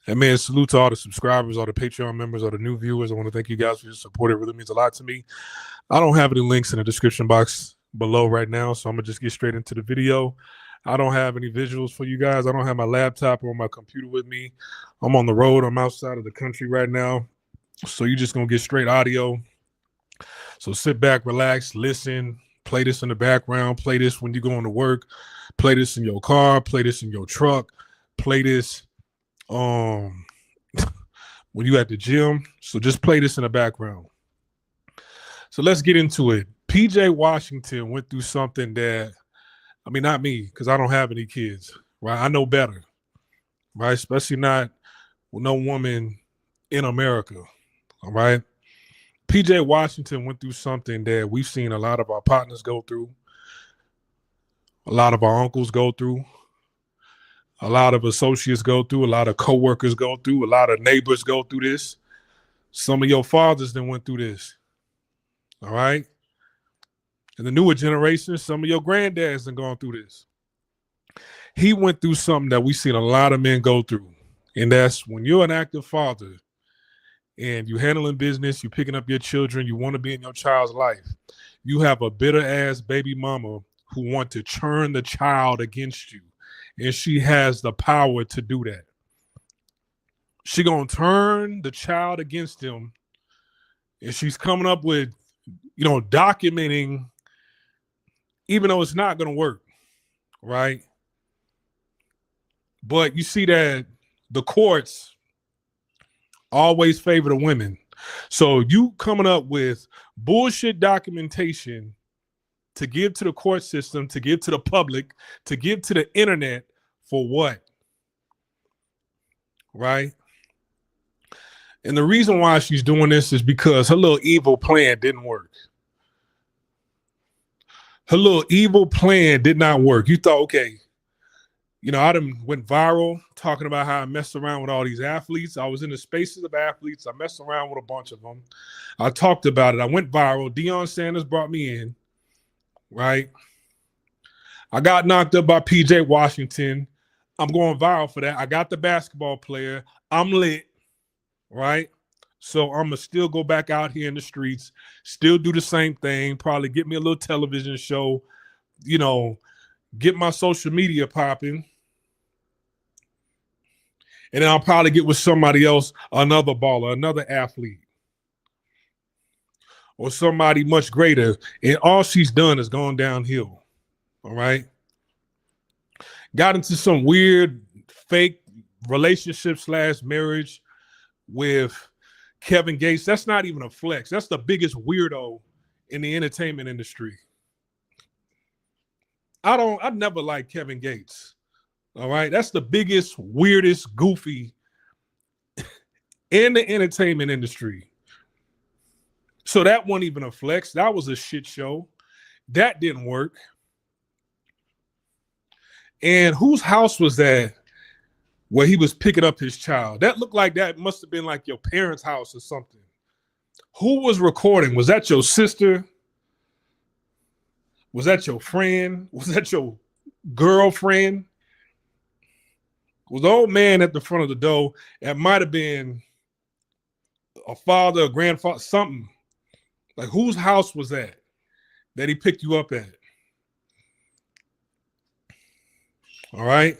And man, salute to all the subscribers, all the Patreon members, all the new viewers. I want to thank you guys for your support. It really means a lot to me. I don't have any links in the description box below right now, so I'm going to just get straight into the video. I don't have any visuals for you guys. I don't have my laptop or my computer with me. I'm on the road. I'm outside of the country right now. So you're just going to get straight audio. So sit back, relax, listen, play this in the background, play this when you're going to work, play this in your car, play this in your truck, play this when you at the gym. So just play this in the background. So let's get into it. PJ Washington went through something that, I mean, not me, because I don't have any kids, right? I know better, right? Especially not with no woman in America, all right? PJ Washington went through something that we've seen a lot of our partners go through, a lot of our uncles go through, a lot of associates go through, a lot of coworkers go through, a lot of neighbors go through this. Some of your fathers then went through this, all right? And the newer generation, some of your granddads have gone through this. He went through something that we've seen a lot of men go through, and that's when you're an active father and you're handling business, you're picking up your children, you want to be in your child's life. You have a bitter-ass baby mama who want to turn the child against you, and she has the power to do that. She gonna turn the child against him, and she's coming up with, documenting, even though it's not gonna work, right? But you see that the courts always favor the women. So you coming up with bullshit documentation to give to the court system, to give to the public, to give to the internet for what? Right? And the reason why she's doing this is because her little evil plan didn't work. Her little evil plan did not work. You thought, okay, I done went viral talking about how I messed around with all these athletes. I was in the spaces of athletes. I messed around with a bunch of them. I talked about it. I went viral. Deion Sanders brought me in, right? I got knocked up by PJ Washington. I'm going viral for that. I got the basketball player. I'm lit, right? So I'm going to still go back out here in the streets, still do the same thing, probably get me a little television show, get my social media popping. And then I'll probably get with somebody else, another baller, another athlete, or somebody much greater. And all she's done is gone downhill, all right? Got into some weird fake relationship / marriage with Kevin Gates. That's not even a flex. That's the biggest weirdo in the entertainment industry. I've never liked Kevin Gates. All right. That's the biggest, weirdest, goofy in the entertainment industry. So that wasn't even a flex. That was a shit show. That didn't work. And whose house was that where he was picking up his child? That looked like that must have been like your parents' house or something. Who was recording? Was that your sister? Was that your friend? Was that your girlfriend? Was the old man at the front of the door? It might have been a father, a grandfather, something. Like, whose house was that he picked you up at? All right.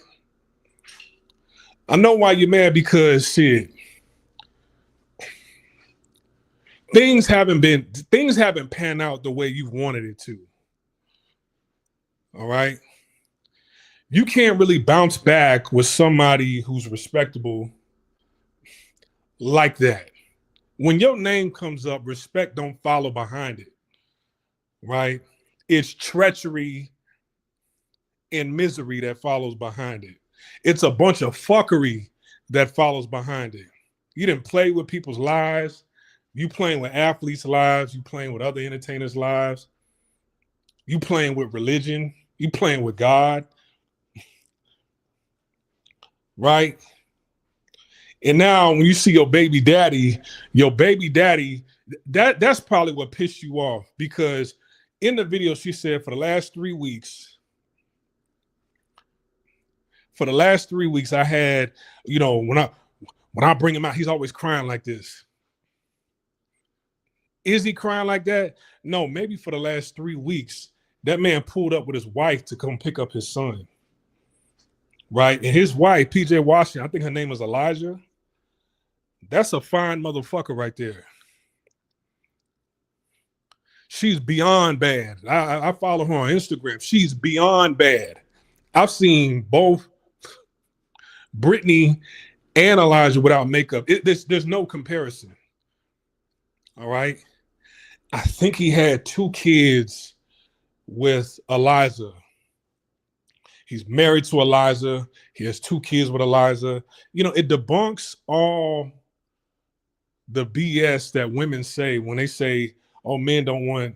I know why you're mad, because shit, things haven't panned out the way you've wanted it to. All right. You can't really bounce back with somebody who's respectable like that. When your name comes up, respect don't follow behind it, right? It's treachery and misery that follows behind it. It's a bunch of fuckery that follows behind it. You didn't play with people's lives. You playing with athletes' lives. You playing with other entertainers' lives. You playing with religion. You playing with God. Right? And now when you see your baby daddy, that's probably what pissed you off, because in the video she said for the last 3 weeks, I had, When I bring him out, he's always crying like this. Is he crying like that? No, maybe for the last 3 weeks, that man pulled up with his wife to come pick up his son. Right? And his wife, PJ Washington, I think her name is Elijah. That's a fine motherfucker right there. She's beyond bad. I follow her on Instagram. She's beyond bad. I've seen both Brittany and Elijah without makeup. There's no comparison. All right. I think he had 2 kids with Eliza. He's married to Eliza. He has 2 kids with Eliza. You know, it debunks all the BS that women say when they say, oh, men don't want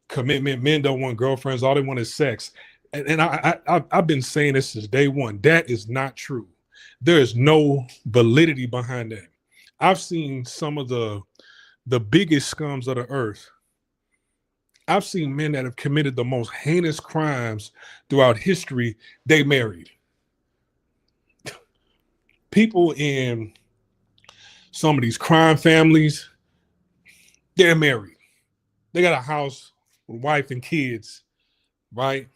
commitment. Men don't want girlfriends. All they want is sex. And I've been saying this since day one. That is not true. There is no validity behind that. I've seen some of the biggest scums of the earth. I've seen men that have committed the most heinous crimes throughout history. They married. People in some of these crime families, they're married. They got a house with wife and kids, right?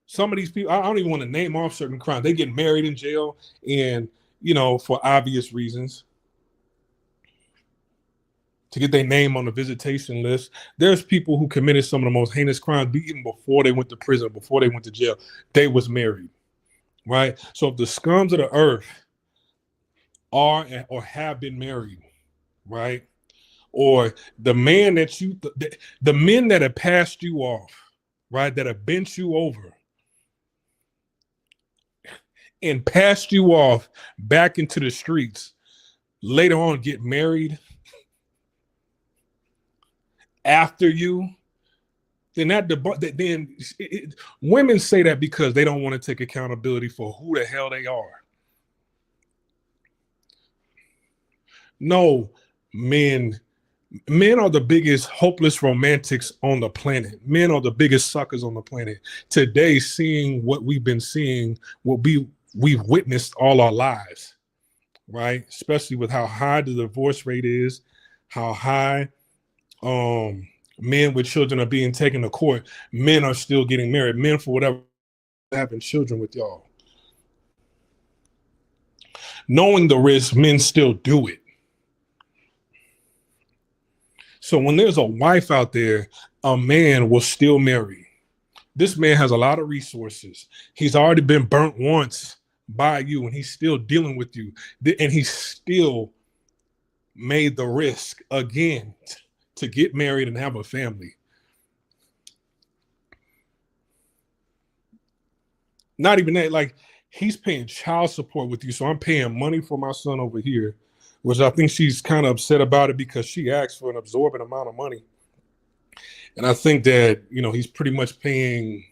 Some of these people, I don't even want to name off certain crimes. They get married in jail and, you know, for obvious reasons, to get their name on the visitation list. There's people who committed some of the most heinous crimes even before they went to prison, before they went to jail. They was married, right? So if the scums of the earth are or have been married, right? Or the man that the men that have passed you off, right? That have bent you over and passed you off back into the streets, later on get married after you, then women say that because they don't want to take accountability for who the hell they are. No, men are the biggest hopeless romantics on the planet. Men are the biggest suckers on the planet. Today, seeing what we've been seeing, we've witnessed all our lives, right? Especially with how high the divorce rate is, how high men with children are being taken to court. Men are still getting married. Men, for whatever, having children with y'all. Knowing the risk, men still do it. So when there's a wife out there, a man will still marry. This man has a lot of resources. He's already been burnt once by you, and he's still dealing with you. And he still made the risk again to get married and have a family. Not even that, like, he's paying child support with you. So I'm paying money for my son over here, which I think she's kind of upset about it because she asked for an absorbent amount of money. And I think that, you know, he's pretty much paying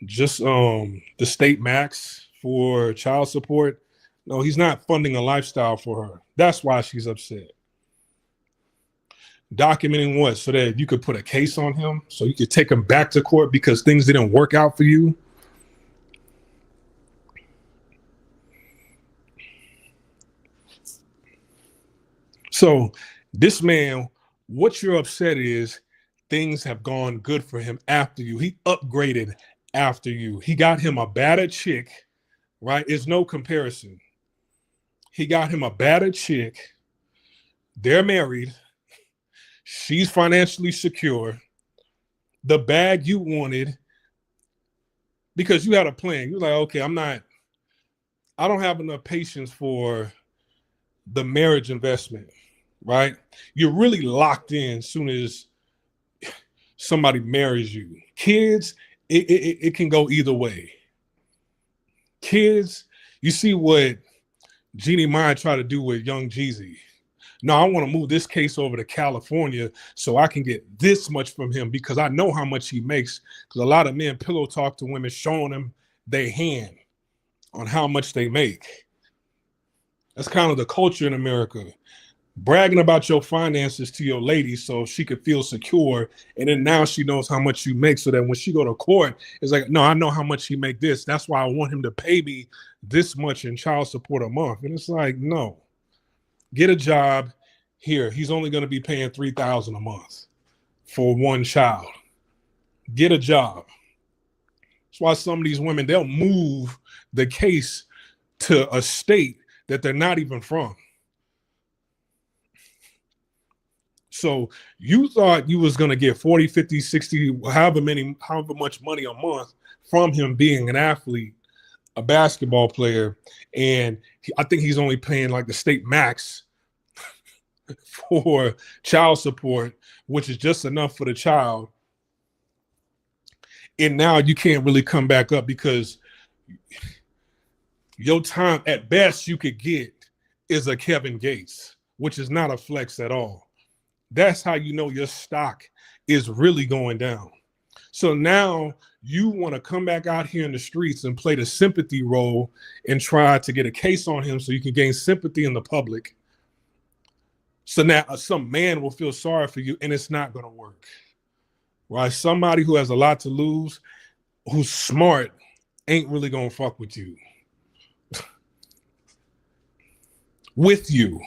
just the state max for child support. No, he's not funding a lifestyle for her. That's why she's upset. Documenting what? So that you could put a case on him, so you could take him back to court because things didn't work out for you. So this man, what you're upset is things have gone good for him after you. He upgraded after you. He got him a battered chick, right? It's no comparison. He got him a battered chick. They're married. She's financially secure. The bag you wanted, because you had a plan. You're like, okay, I don't have enough patience for the marriage investment, right? You're really locked in as soon as somebody marries you. Kids, it can go either way. Kids, you see what Jeannie Mai tried to do with Young Jeezy. No, I want to move this case over to California so I can get this much from him because I know how much he makes. Because a lot of men pillow talk to women showing them their hand on how much they make. That's kind of the culture in America. bragging about your finances to your lady so she could feel secure. And then now she knows how much you make, so that when she go to court, it's like, no, I know how much he make this. That's why I want him to pay me this much in child support a month. And it's like, no, get a job here. He's only going to be paying $3,000 a month for one child. Get a job. That's why some of these women, they'll move the case to a state that they're not even from. So you thought you was going to get 40, 50, 60, however much money a month from him being an athlete, a basketball player. And I think he's only paying like the state max for child support, which is just enough for the child. And now you can't really come back up because your time at best you could get is a Kevin Gates, which is not a flex at all. That's how you know your stock is really going down. So now you want to come back out here in the streets and play the sympathy role and try to get a case on him so you can gain sympathy in the public. So now some man will feel sorry for you, and it's not going to work. Right? Somebody who has a lot to lose, who's smart, ain't really going to fuck with you. With you.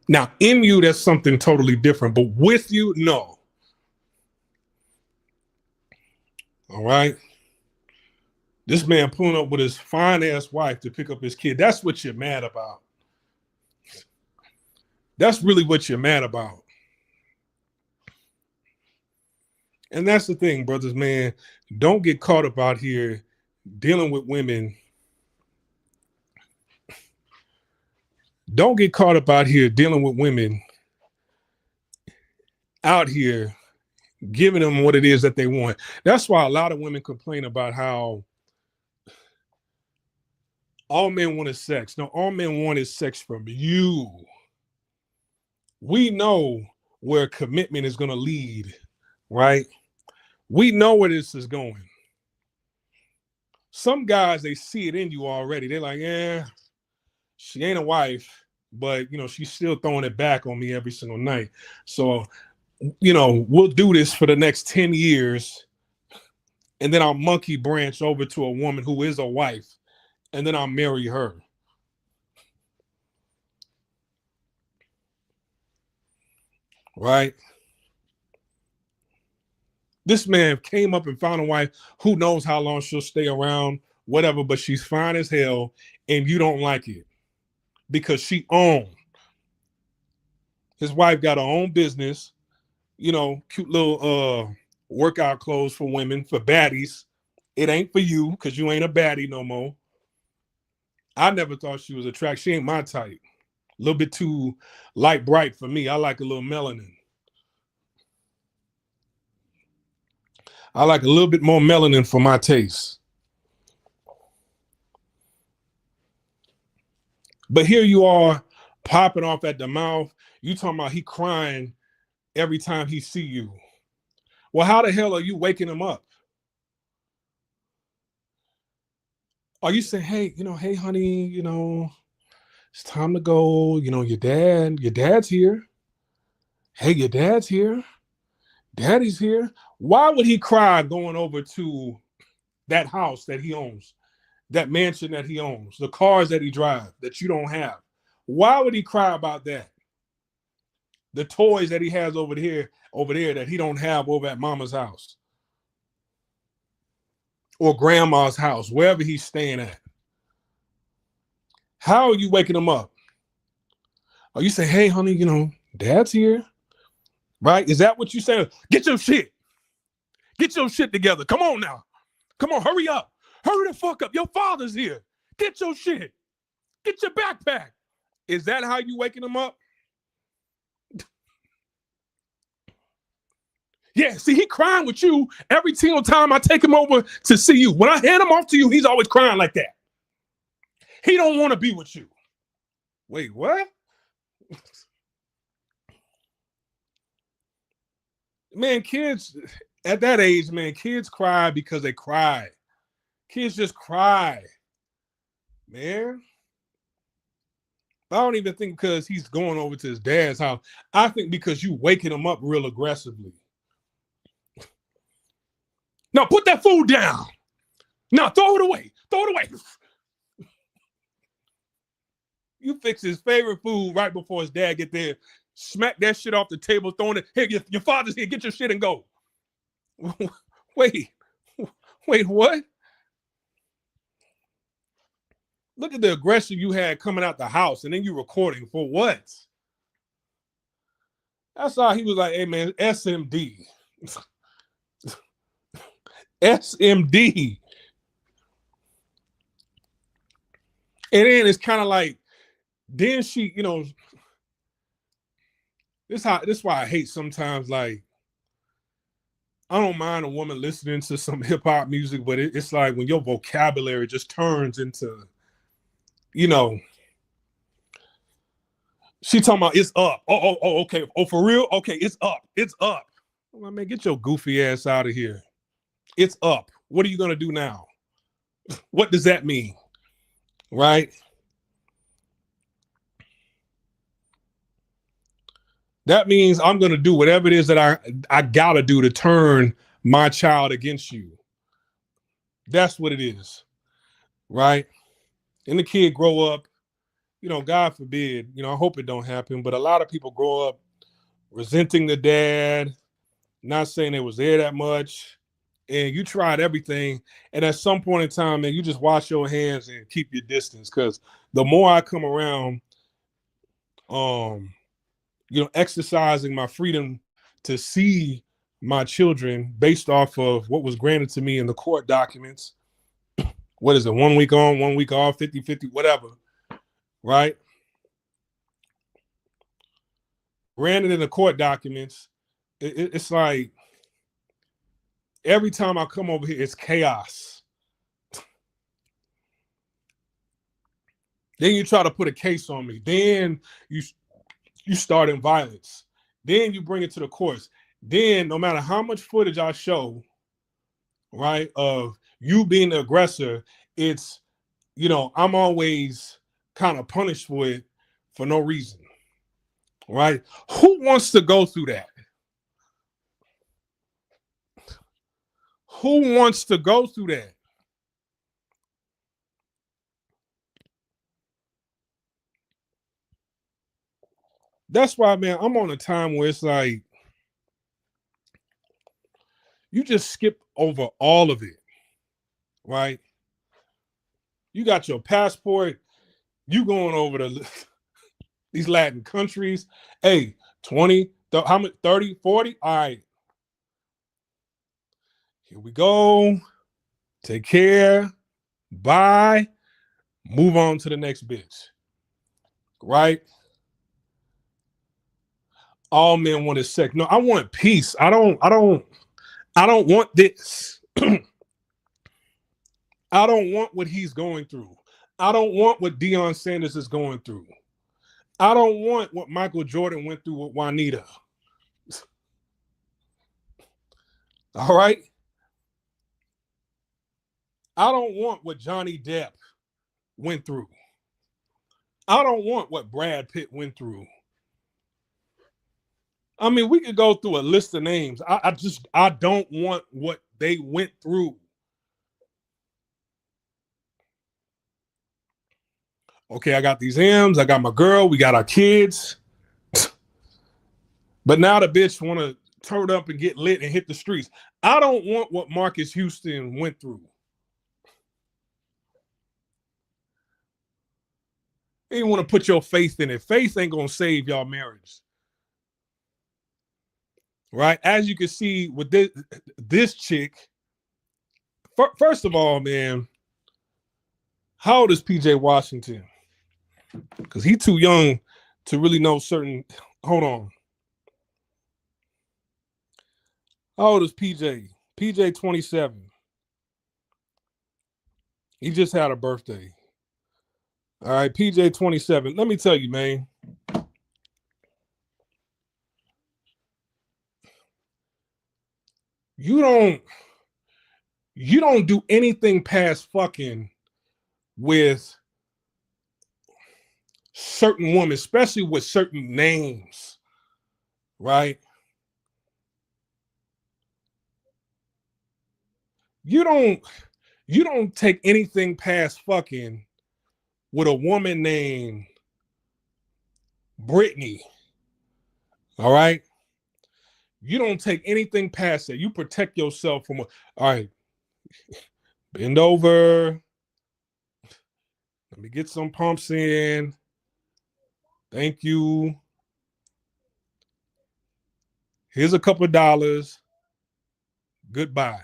Now, in you, that's something totally different, but with you, no. All right? This man pulling up with his fine-ass wife to pick up his kid, that's what you're mad about. That's really what you're mad about. And that's the thing, brothers, man. Don't get caught up out here dealing with women. Don't get caught up out here dealing with women out here giving them what it is that they want. That's why a lot of women complain about how all men want is sex. No, all men want is sex from you. We know where commitment is going to lead, right? We know where this is going. Some guys, they see it in you already. They're like, yeah, she ain't a wife, but, you know, she's still throwing it back on me every single night. So, you know, we'll do this for the next 10 years, and then I'll monkey branch over to a woman who is a wife, and then I'll marry her. Right? This man came up and found a wife who knows how long she'll stay around, whatever, but she's fine as hell, and you don't like it because she owned. His wife got her own business, you know, cute little workout clothes for women, for baddies. It ain't for you because you ain't a baddie no more. I never thought she was attractive. She ain't my type. A little bit too light bright for me. I like a little melanin. I like a little bit more melanin for my taste. But here you are popping off at the mouth. You talking about he crying every time he see you. Well, how the hell are you waking him up? Are you saying, hey, you know, hey, honey, you know, it's time to go. You know, your dad's here. Hey, your dad's here. Daddy's here. Why would he cry going over to that house that he owns, that mansion that he owns, the cars that he drives that you don't have? Why would he cry about that? The toys that he has over there that he don't have over at mama's house or grandma's house, wherever he's staying at. How are you waking him up? Are you saying, hey, honey, you know, dad's here? Right? Is that what you say? Get your shit. Get your shit together. Come on now. Come on, hurry up. Hurry the fuck up. Your father's here. Get your shit. Get your backpack. Is that how you waking him up? Yeah, see, he crying with you every single time I take him over to see you. When I hand him off to you, he's always crying like that. He don't want to be with you. Wait, what? Man, kids at that age, man, kids cry because they cry. Kids just cry, man. I don't even think because he's going over to his dad's house. I think because you waking him up real aggressively. Now put that food down. Now throw it away. Throw it away. You fix his favorite food right before his dad get there. Smack that shit off the table, throwing it. Hey, your father's here. Get your shit and go. Wait, what? Look at the aggression you had coming out the house, and then you recording for what? That's how he was like, hey man, SMD. SMD. And then it's kind of like, then she, this is why I hate sometimes, like, I don't mind a woman listening to some hip hop music, but it's like when your vocabulary just turns into, she talking about it's up. Oh, okay. Oh, for real? Okay, it's up. It's up. Well, man, get your goofy ass out of here. It's up. What are you gonna do now? What does that mean? Right? That means I'm gonna do whatever it is that I gotta do to turn my child against you. That's what it is. Right? And the kid grow up, God forbid, I hope it don't happen, but a lot of people grow up resenting the dad, not saying it was there that much, and you tried everything, and at some point in time, man, you just wash your hands and keep your distance, because the more I come around, exercising my freedom to see my children based off of what was granted to me in the court documents. What is it? 1 week on, 1 week off, 50-50, whatever. Right? Granted in the court documents, it's like every time I come over here, it's chaos. Then you try to put a case on me. Then you start in violence. Then you bring it to the courts. Then no matter how much footage I show, right, of you being the aggressor, it's, I'm always kind of punished for it for no reason. Right? Who wants to go through that? Who wants to go through that? That's why, man, I'm on a time where it's like, you just skip over all of it, right? You got your passport, you going over to these Latin countries. Hey, 20, how much? 30, 40? All right. Here we go. Take care. Bye. Move on to the next bitch. Right? All men want is sex. No, I want peace. I don't want this. I don't want what he's going through. I don't want what Deion Sanders is going through. I don't want what Michael Jordan went through with Juanita. All right? I don't want what Johnny Depp went through. I don't want what Brad Pitt went through. I mean, we could go through a list of names. I don't want what they went through. Okay, I got these M's, I got my girl, we got our kids. But now the bitch want to turn up and get lit and hit the streets. I don't want what Marcus Houston went through. You want to put your faith in it. Faith ain't going to save y'all marriage. Right? As you can see with this chick, first of all, man, how old is PJ Washington? Because he's too young to really know certain. Hold on. How old is PJ? PJ 27. He just had a birthday. All right, PJ 27. Let me tell you, man. You don't do anything past fucking with certain women, especially with certain names, right? You don't take anything past fucking with a woman named Brittany. All right. You don't take anything past that. You protect yourself from all right, bend over. Let me get some pumps in. Thank you. Here's a couple of dollars. Goodbye.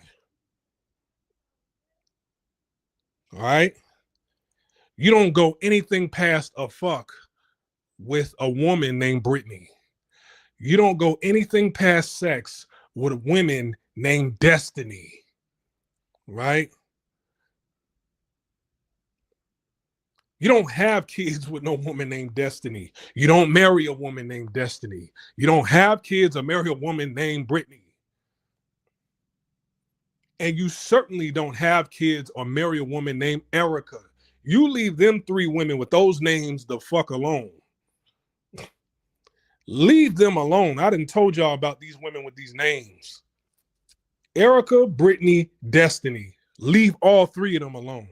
All right. You don't go anything past a fuck with a woman named Brittany. You don't go anything past sex with women named Destiny. Right? You don't have kids with no woman named Destiny. You don't marry a woman named Destiny. You don't have kids or marry a woman named Brittany. And you certainly don't have kids or marry a woman named Erica. You leave them three women with those names the fuck alone. Leave them alone. I done told y'all about these women with these names. Erica, Brittany, Destiny. Leave all three of them alone.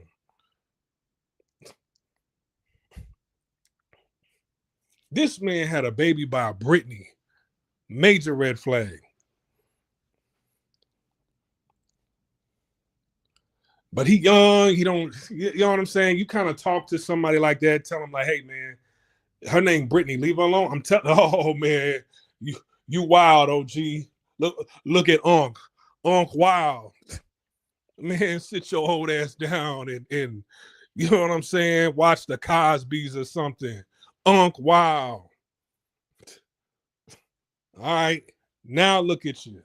This man had a baby by Brittany. Major red flag. But he young, he don't, you know what I'm saying? You kind of talk to somebody like that, tell him like, hey man, her name Brittany, leave her alone. I'm telling, oh man, you wild, OG. Look at Unc wild. Man, sit your old ass down and you know what I'm saying? Watch the Cosbys or something. Unc wild. All right, now look at you.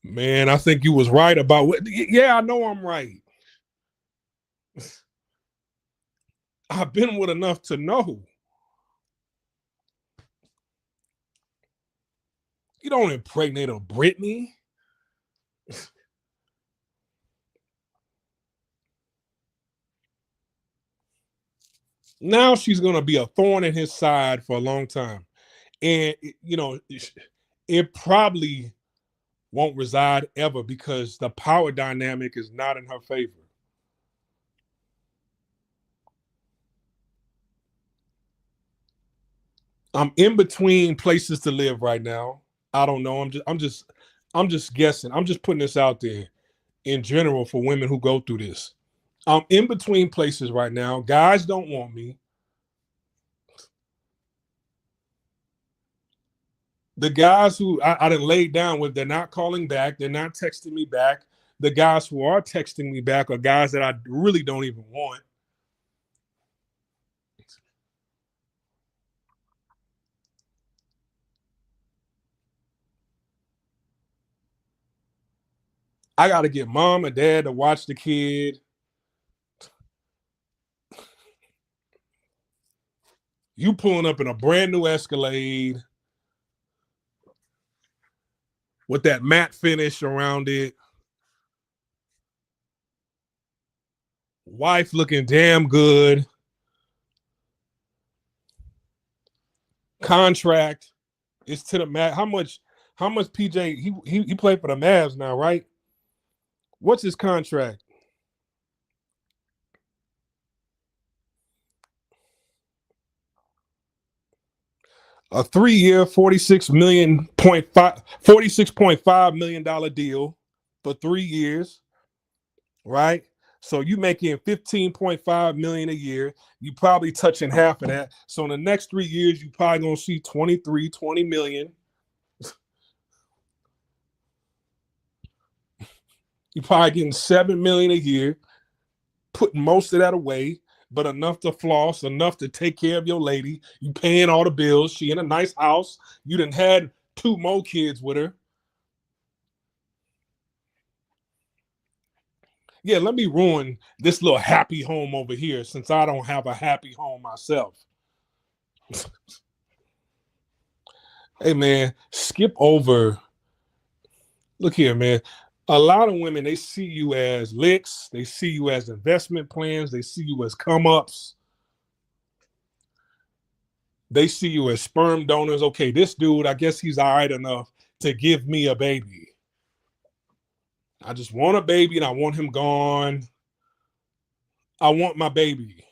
Man, I think you was right about what. Yeah, I know I'm right. I've been with enough to know. You don't impregnate a Brittany. Now she's going to be a thorn in his side for a long time. And, you know, it probably won't reside ever because the power dynamic is not in her favor. I'm in between places to live right now. I don't know. I'm just guessing. I'm just putting this out there in general for women who go through this. I'm in between places right now. Guys don't want me. The guys who I done laid down with, they're not calling back. They're not texting me back. The guys who are texting me back are guys that I really don't even want. I got to get mom and dad to watch the kid. You pulling up in a brand new Escalade with that matte finish around it. Wife looking damn good. Contract is to the mat. How much PJ he played for the Mavs now, right? What's his contract? A 3-year, $46.5 million deal for 3 years, right? So you making 15.5 million a year. You probably touching half of that. So in the next 3 years, you probably gonna see 20 million. You probably getting 7 million a year, putting most of that away, but enough to floss, enough to take care of your lady. You paying all the bills. She in a nice house. You done had 2 more kids with her. Yeah, let me ruin this little happy home over here since I don't have a happy home myself. Hey man, skip over. Look here, man. A lot of women, they see you as licks, they see you as investment plans, they see you as come ups, they see you as sperm donors. Okay, this dude, I guess he's all right enough to give me a baby. I just want a baby and I want him gone. I want my baby.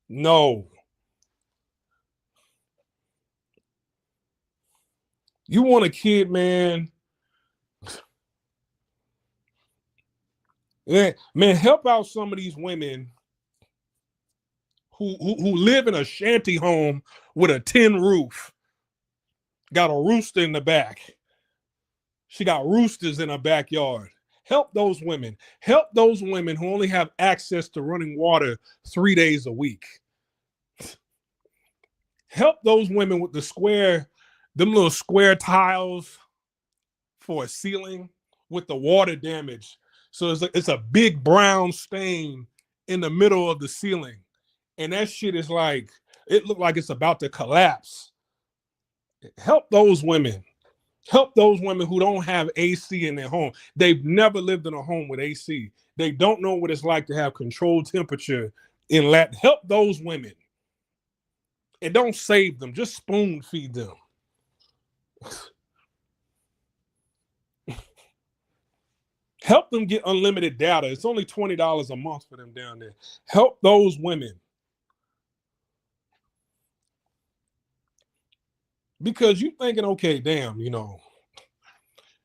No. You want a kid, man. Man, help out some of these women who live in a shanty home with a tin roof. Got a rooster in the back. She got roosters in her backyard. Help those women. Help those women who only have access to running water 3 days a week. Help those women with them little square tiles for a ceiling with the water damage. So it's a big brown stain in the middle of the ceiling. And that shit is like, it looked like it's about to collapse. Help those women. Help those women who don't have AC in their home. They've never lived in a home with AC. They don't know what it's like to have controlled temperature in Latin. Help those women. And don't save them. Just spoon feed them. Help them get unlimited data. It's only $20 a month for them down there. Help those women. Because you thinking, okay, damn,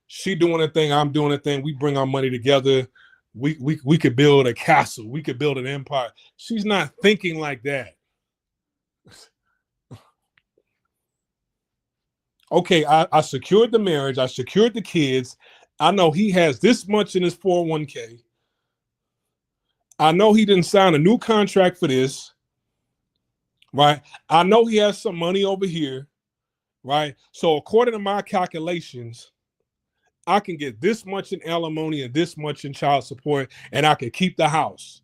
she doing a thing, I'm doing a thing. We bring our money together. We could build a castle. We could build an empire. She's not thinking like that. Okay, I secured the marriage. I secured the kids. I know he has this much in his 401k. I know he didn't sign a new contract for this, right? I know he has some money over here, right? So according to my calculations, I can get this much in alimony and this much in child support, and I can keep the house.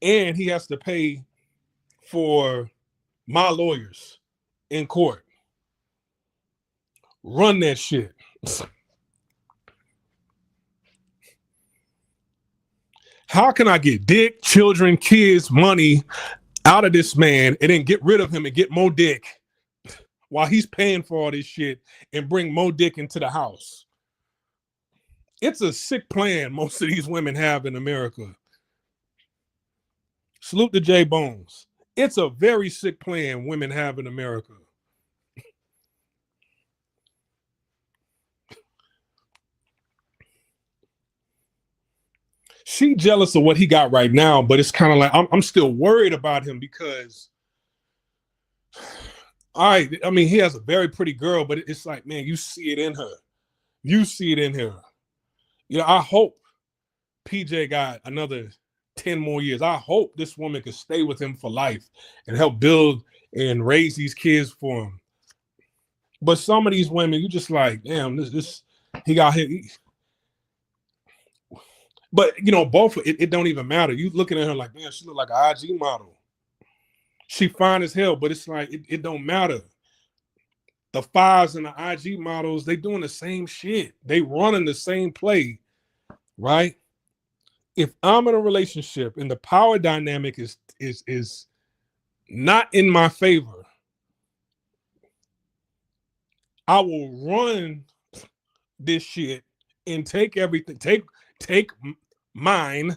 And he has to pay for my lawyers in court. Run that shit. How can I get dick, children, kids, money out of this man and then get rid of him and get more dick while he's paying for all this shit and bring more dick into the house? It's a sick plan most of these women have in America. Salute to Jay Bones. It's a very sick plan women have in America. She jealous of what he got right now, but it's kind of like I'm still worried about him because, all right, I mean, he has a very pretty girl, but it's like, man, you see it in her. You see it in her. I hope PJ got another 10 more years. I hope this woman could stay with him for life and help build and raise these kids for him. But some of these women, you just like, damn, this he got hit. But both it don't even matter. You looking at her like, man, she look like an IG model. She fine as hell, but it's like it don't matter. The fives and the IG models, they doing the same shit. They running the same play, right? If I'm in a relationship and the power dynamic is not in my favor, I will run this shit and take everything, take mine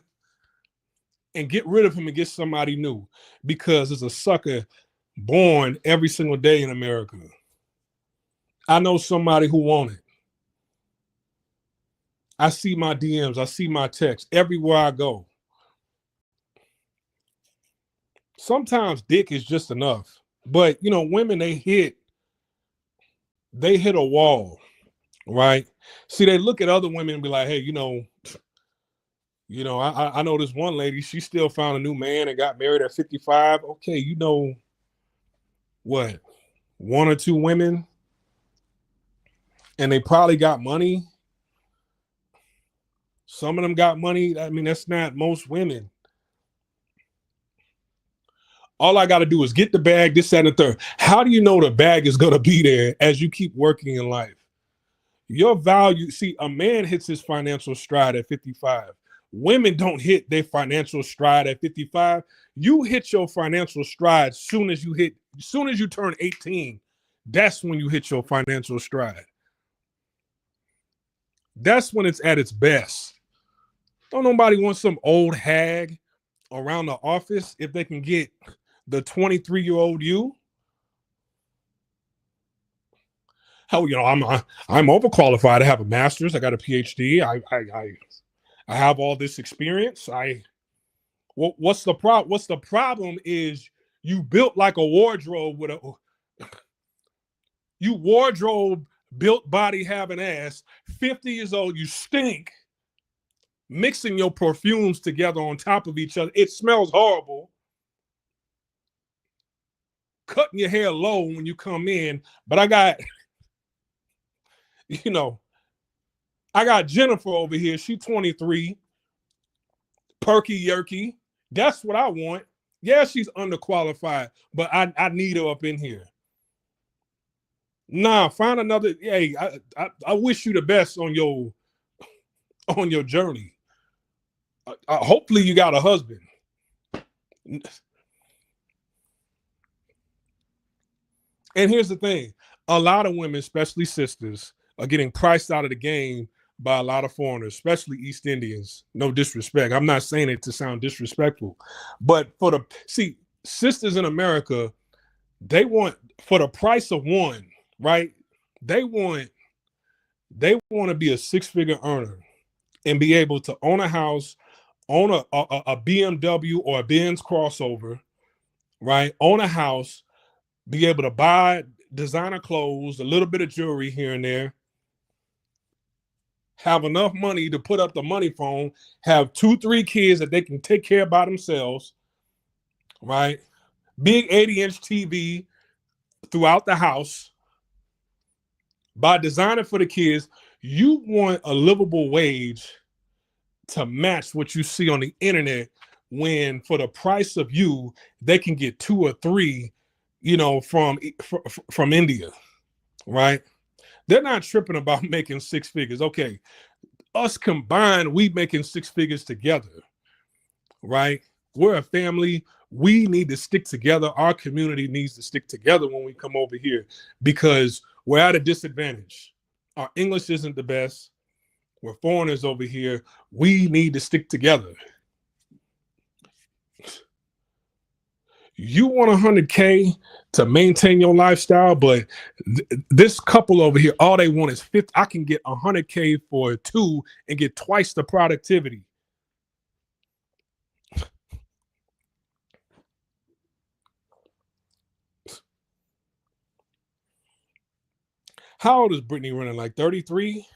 and get rid of him and get somebody new, because there's a sucker born every single day in America. I know somebody who want it. I see my DMs, I see my texts everywhere I go. Sometimes dick is just enough, but women, they hit a wall, right? See, they look at other women and be like, hey, I know this one lady, she still found a new man and got married at 55. Okay, what? One or two women, and they probably got money. Some of them got money. I mean, that's not most women. All I got to do is get the bag, this, that, and the third. How do you know the bag is going to be there as you keep working in life? Your value, see, a man hits his financial stride at 55. Women don't hit their financial stride at 55. You hit your financial stride soon as you turn 18. That's when you hit your financial stride. That's when it's at its best. Don't nobody want some old hag around the office if they can get the 23-year-old you. Hell, I'm overqualified. I have a master's. I got a PhD. I have all this experience. What's the problem? What's the problem is you built like a wardrobe with a you wardrobe built body having ass. 50 years old, you stink. Mixing your perfumes together on top of each other. It smells horrible. Cutting your hair low when you come in, but I got I got Jennifer over here. She's 23. Perky yerky. That's what I want. Yeah, she's underqualified, but I need her up in here. Nah, find another. Hey, I wish you the best on your journey. Hopefully you got a husband. And here's the thing. A lot of women, especially sisters, are getting priced out of the game by a lot of foreigners, especially East Indians. No disrespect. I'm not saying it to sound disrespectful, but sisters in America, they want for the price of one, right? They want to be a six-figure earner and be able to own a house, own a BMW or a Benz crossover, right? Own a house, be able to buy designer clothes, a little bit of jewelry here and there, have enough money to put up the money phone, have 2-3 kids that they can take care of by themselves, right? Big 80-inch TV throughout the house. By designing for the kids, you want a livable wage to match what you see on the internet, when for the price of you, they can get 2 or 3, from India, right? They're not tripping about making 6 figures. Okay, us combined, we making 6 figures together, right? We're a family. We need to stick together. Our community needs to stick together when we come over here, because we're at a disadvantage. Our English isn't the best. We're foreigners over here. We need to stick together. You want 100K to maintain your lifestyle, but this couple over here, all they want is 50. I can get 100K for 2 and get twice the productivity. How old is Brittany Renner? Like 33?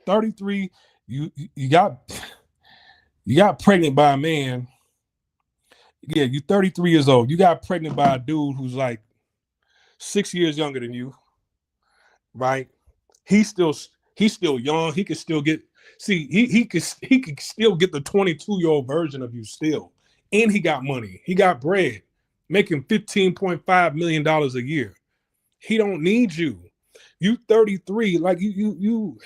33. You got pregnant by a man. Yeah, you're 33 years old. You got pregnant by a dude who's like 6 years younger than you, right? He's still young. He could still get he could still get the 22-year-old version of you still. And he got money. He got bread, making $15.5 million a year. He don't need you. You 33, like you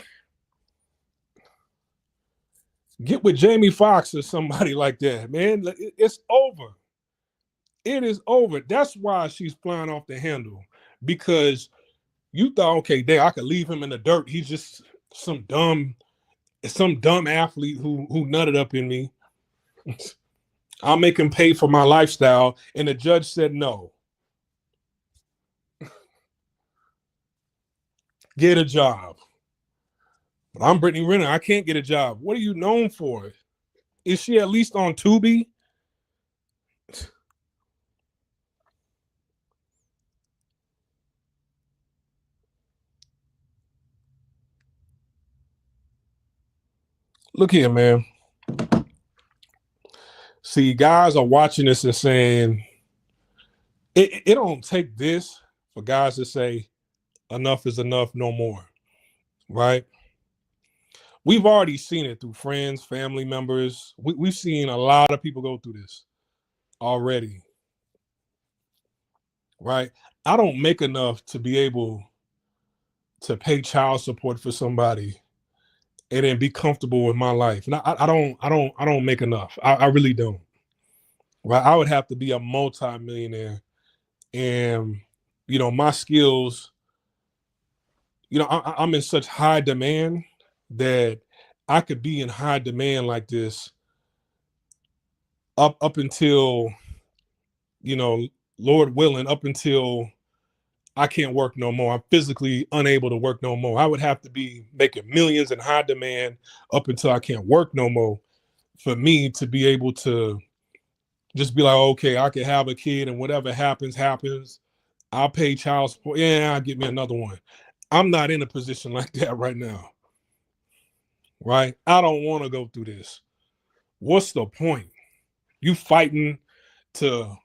get with Jamie Foxx or somebody like that, man. It's over. It is over. That's why she's flying off the handle, because you thought, okay, I could leave him in the dirt. He's just some dumb athlete who nutted up in me. I'll make him pay for my lifestyle. And the judge said no. Get a job. But I'm Brittany Renner. I can't get a job. What are you known for? Is she at least on Tubi? Look here, man. See, guys are watching this and saying, it don't take this for guys to say, enough is enough, no more, right? We've already seen it through friends, family members. We've seen a lot of people go through this already, right? I don't make enough to be able to pay child support for somebody and then be comfortable with my life. And I don't make enough. I really don't. Right? I would have to be a multi-millionaire, and my skills. I'm in such high demand that I could be in high demand like this up until, Lord willing, up until I can't work no more. I'm physically unable to work no more. I would have to be making millions in high demand up until I can't work no more for me to be able to just be like, okay, I can have a kid and whatever happens, happens. I'll pay child support. Yeah, I'll get me another one. I'm not in a position like that right now. Right? I don't want to go through this. What's the point? You fighting to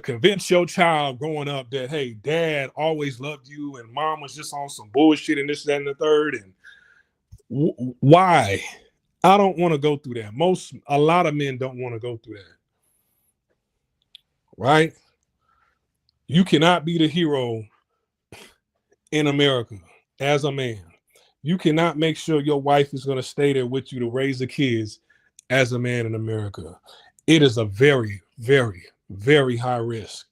convince your child growing up that, hey, dad always loved you and mom was just on some bullshit and this, that, and the third. And why? I don't want to go through that. A lot of men don't want to go through that. Right? You cannot be the hero in America as a man. You cannot make sure your wife is going to stay there with you to raise the kids as a man in America. It is a very, very, very high risk,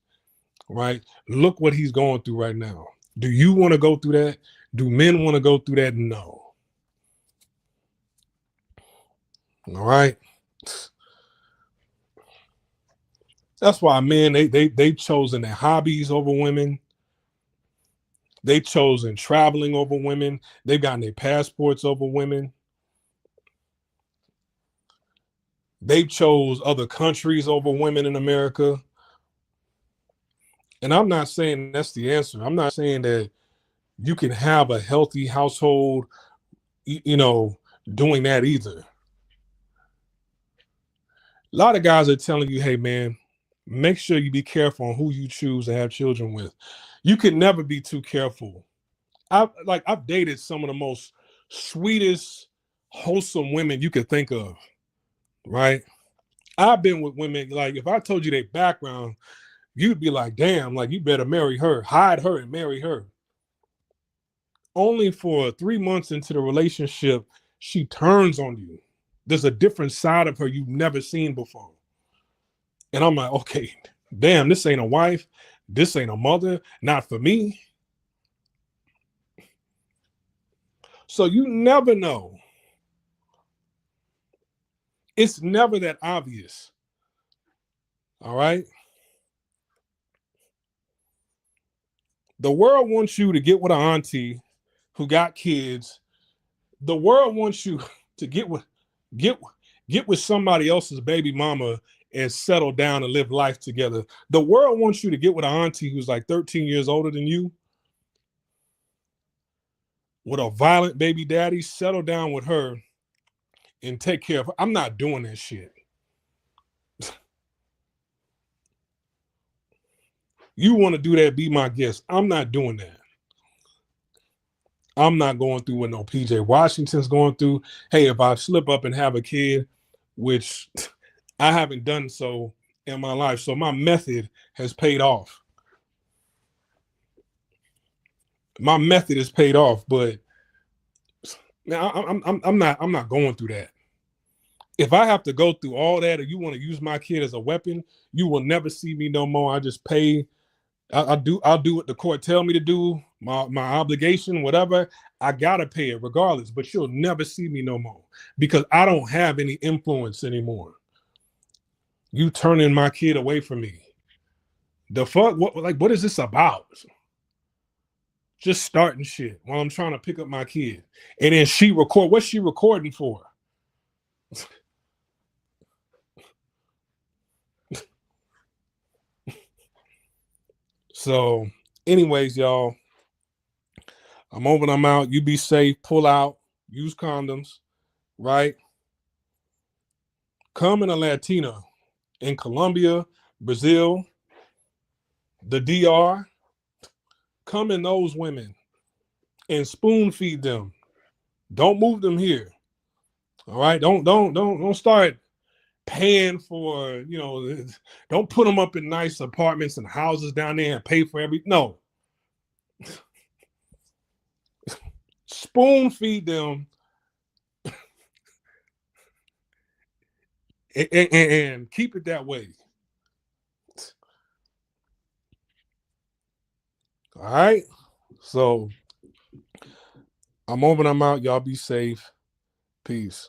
right? Look what he's going through right now. Do you want to go through that? Do men want to go through that? No. All right. That's why men, they've chosen their hobbies over women. They've chosen traveling over women. They've gotten their passports over women. They've chose other countries over women in America. And I'm not saying that's the answer. I'm not saying that you can have a healthy household, doing that either. A lot of guys are telling you, hey, man, make sure you be careful on who you choose to have children with. You can never be too careful. I've dated some of the most sweetest, wholesome women you could think of, right? I've been with women, like, if I told you their background, you'd be like, damn, like, you better marry her, hide her and marry her. Only for 3 months into the relationship, she turns on you. There's a different side of her you've never seen before. And I'm like, okay, damn, this ain't a wife. This ain't a mother. Not for me. So you never know. It's never that obvious. All right. The world wants you to get with an auntie who got kids. The world wants you to get with somebody else's baby mama and settle down and live life together. The world wants you to get with an auntie who's like 13 years older than you, with a violent baby daddy, settle down with her and take care of her. I'm not doing that shit. You want to do that, be my guest. I'm not doing that. I'm not going through what no PJ Washington's going through. Hey, if I slip up and have a kid, which I haven't done so in my life, so my method has paid off. My method has paid off, but I'm not going through that. If I have to go through all that, or you want to use my kid as a weapon, you will never see me no more. I just pay. I'll do what the court tell me to do. My obligation, whatever. I gotta pay it regardless. But you'll never see me no more because I don't have any influence anymore. You turning my kid away from me. The fuck? What is this about? Just starting shit while I'm trying to pick up my kid, and then she record. What's she recording for? So, anyways, y'all, I'm over and I'm out. You be safe. Pull out. Use condoms. Right? Come in a Latina in Colombia, Brazil, the DR. Come in those women and spoon feed them. Don't move them here. All right? Don't start paying for, don't put them up in nice apartments and houses down there and pay for everything. No. spoon feed them, and keep it that way. All right. So I'm over. I'm out. Y'all be safe. Peace.